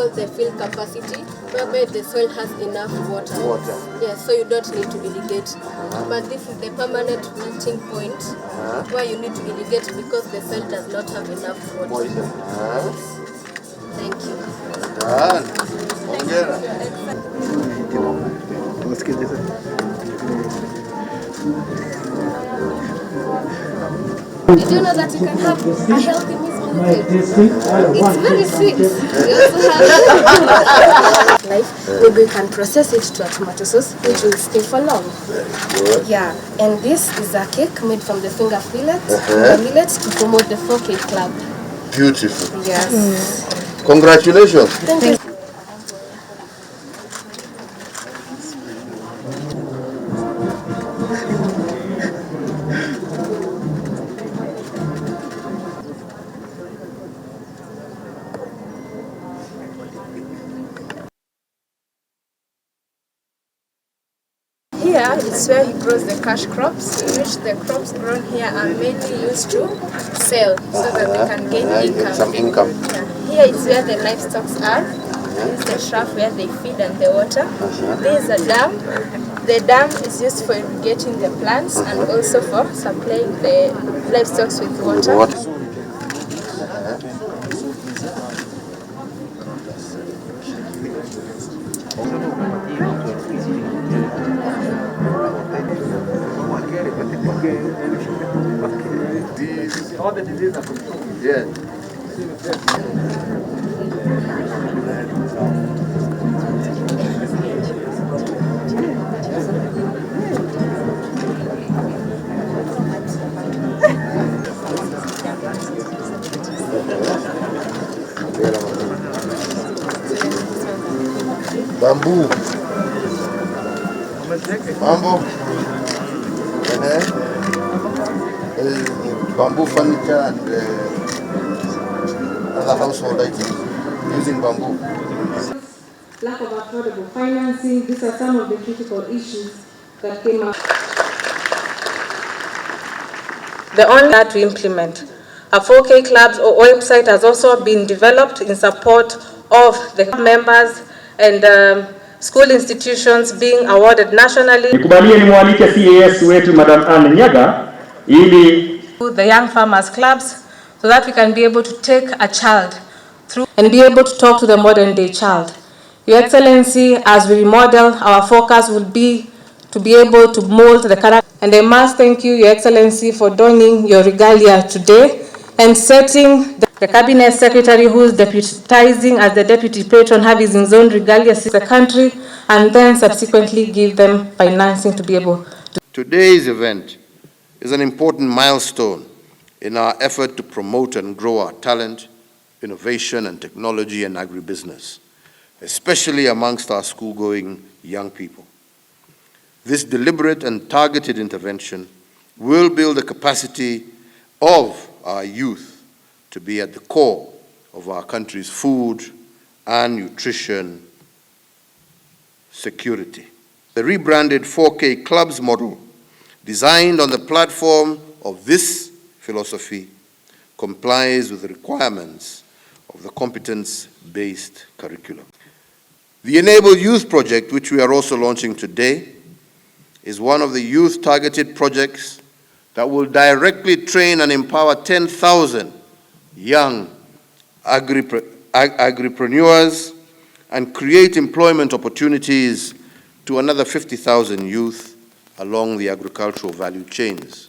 called the field capacity, whereby the soil has enough water. Yes, so you don't need to irrigate. But this is the permanent wilting point where you need to irrigate because the soil does not have enough water. Yes. Thank you. Did you know that you can have a healthy meat on the table? It's very sweet. We also have life. Maybe we can process it to a tomato sauce, which will stay for long. Yeah, and this is a cake made from the finger millet, to promote the 4K club. Beautiful. Yes. Congratulations. Thank you. Here is where he grows the cash crops, which the crops grown here are mainly used to sell so that they can gain income. Get some income. Here is where the livestock are. This is the trough where they feed and the water. This is a dam. The dam is used for irrigating the plants and also for supplying the livestock with water. All the diseases are controlled. Yeah. Bamboo. Bamboo. Bamboo furniture and other household items using bamboo. Lack of affordable financing, these are some of the critical issues that came up. The only that to implement. A 4K clubs or website has also been developed in support of the members and school institutions being awarded nationally. Nikubalie nimwalike CAS wetu Madam Anne Nyaga ili the young farmers clubs so that we can be able to take a child through and be able to talk to the modern day child. Your Excellency, as we remodel, our focus will be to be able to mold the character. And I must thank you, Your Excellency, for donning your regalia today and setting the Cabinet Secretary who is deputizing as the Deputy Patron have his own regalia to the country and then subsequently give them financing to be able to. Today's event is an important milestone in our effort to promote and grow our talent, innovation and technology and agribusiness, especially amongst our school-going young people. This deliberate and targeted intervention will build the capacity of our youth to be at the core of our country's food and nutrition security. The rebranded 4K Clubs model, designed on the platform of this philosophy, complies with the requirements of the competence-based curriculum. The Enable Youth Project, which we are also launching today, is one of the youth-targeted projects that will directly train and empower 10,000 young agripreneurs and create employment opportunities to another 50,000 youth along the agricultural value chains.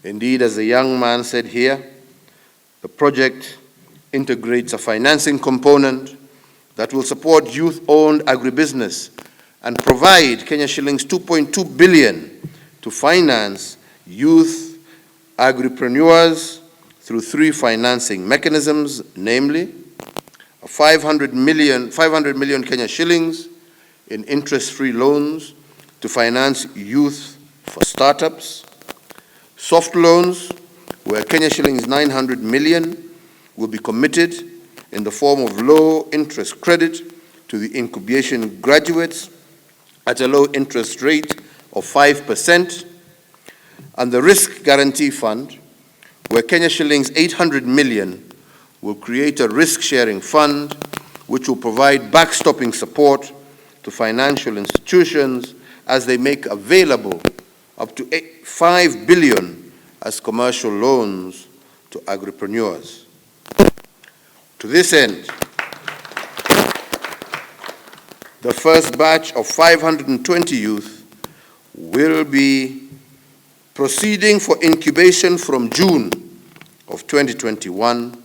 Indeed, as the young man said here, the project integrates a financing component that will support youth-owned agribusiness and provide Kenya shillings 2.2 billion to finance youth agripreneurs through 3 financing mechanisms, namely a 500 million Kenya shillings in interest-free loans to finance youth for startups, soft loans where Kenya shillings 900 million will be committed in the form of low interest credit to the incubation graduates at a low interest rate of 5%, and the risk guarantee fund where Kenya shillings 800 million will create a risk-sharing fund which will provide backstopping support to financial institutions as they make available up to 5 billion as commercial loans to agripreneurs. To this end, the first batch of 520 youth will be proceeding for incubation from June of 2021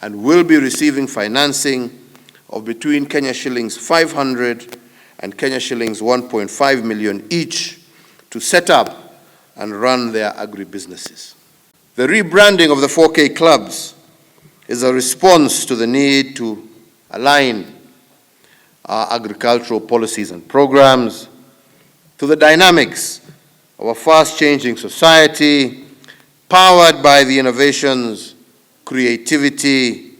and will be receiving financing of between Kenya shillings 500 and Kenya shillings 1.5 million each to set up and run their agribusinesses. The rebranding of the 4K clubs is a response to the need to align our agricultural policies and programs to the dynamics of a fast-changing society powered by the innovations, creativity,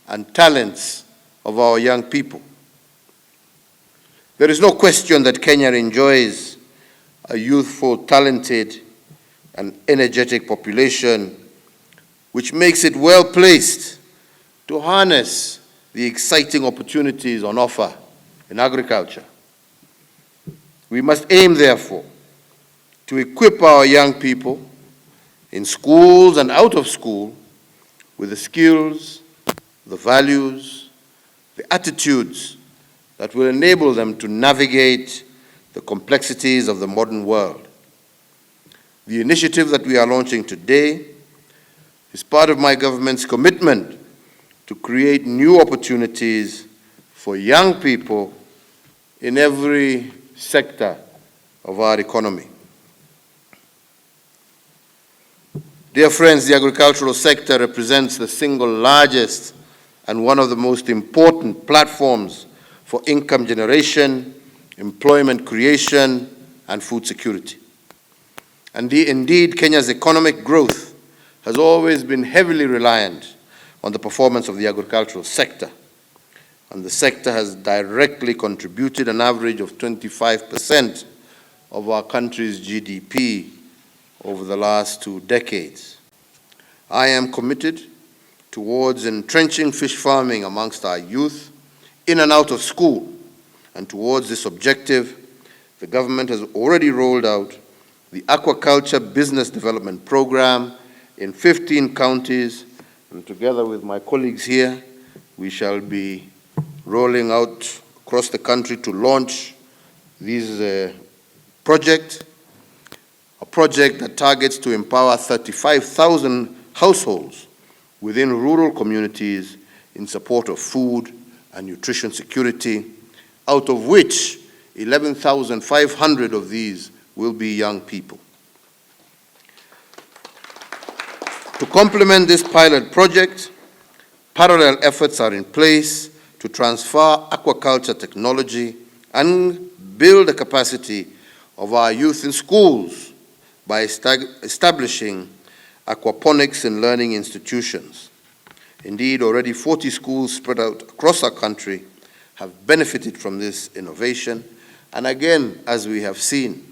and talents of our young people. There is no question that Kenya enjoys a youthful, talented, and energetic population, which makes it well placed to harness the exciting opportunities on offer in agriculture. We must aim, therefore, to equip our young people in schools and out of school with the skills, the values, the attitudes that will enable them to navigate the complexities of the modern world. The initiative that we are launching today is part of my government's commitment to create new opportunities for young people in every sector of our economy. Dear friends, the agricultural sector represents the single largest and one of the most important platforms for income generation, employment creation, and food security. And indeed, Kenya's economic growth has always been heavily reliant on the performance of the agricultural sector. And the sector has directly contributed an average of 25% of our country's GDP over the last 2 decades. I am committed towards entrenching fish farming amongst our youth in and out of school. And towards this objective, the government has already rolled out the Aquaculture Business Development Program in 15 counties. And together with my colleagues here, we shall be rolling out across the country to launch this project, a project that targets to empower 35,000 households within rural communities in support of food and nutrition security, out of which 11,500 of these will be young people. To complement this pilot project, parallel efforts are in place to transfer aquaculture technology and build the capacity of our youth in schools by establishing aquaponics and learning institutions. Indeed, already 40 schools spread out across our country have benefited from this innovation. And again, as we have seen,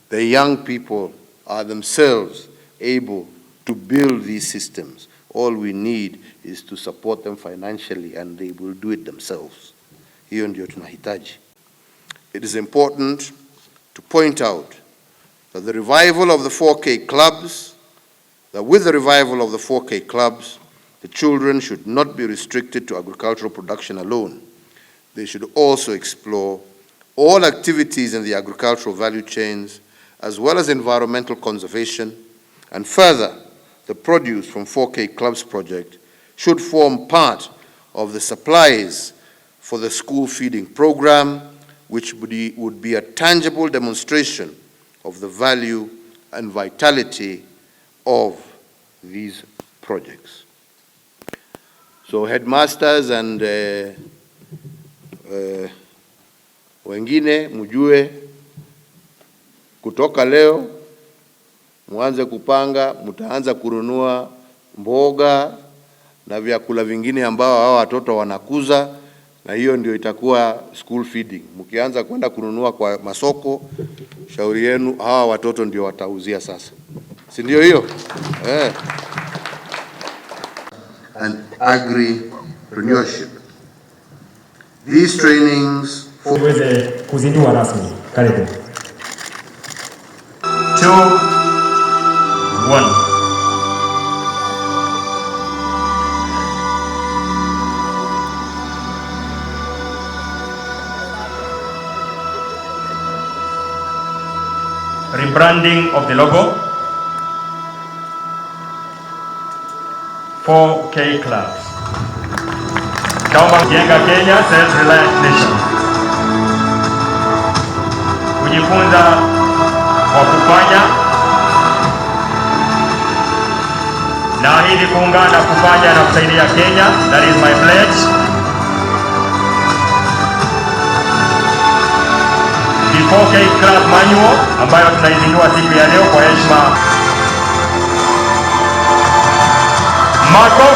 the young people are themselves able to build these systems. All we need is to support them financially, and they will do it themselves. Hiyo ndio tunahitaji. It is important to point out that with the revival of the 4K clubs, the children should not be restricted to agricultural production alone. They should also explore all activities in the agricultural value chains, as well as environmental conservation. And further, the produce from 4K Clubs project should form part of the supplies for the school feeding program, which would be a tangible demonstration of the value and vitality of these projects. So headmasters and wengine mjue kutoka leo mwanze kupanga, mtaanza kununua mboga na vyakula vingine ambao hawa watoto wanakuza, na hiyo ndio itakuwa school feeding. Mkianza kwenda kununua kwa masoko, shauri yenu hawa watoto ndio watauzia sasa. Si ndio hiyo? and agripreneurship. These trainings tuweze kuzindua rasmi. Karibu. 2, 1. Rebranding of the logo. 4K clubs. Kaomba kujenga Kenya self-reliant nation. Kujifunza kwa kufanya. Naahidi kuungana kufanya na kusaidia Kenya. That is my pledge. The 4K club manual ambayo tunaizindua siku ya leo kwa heshima. Marco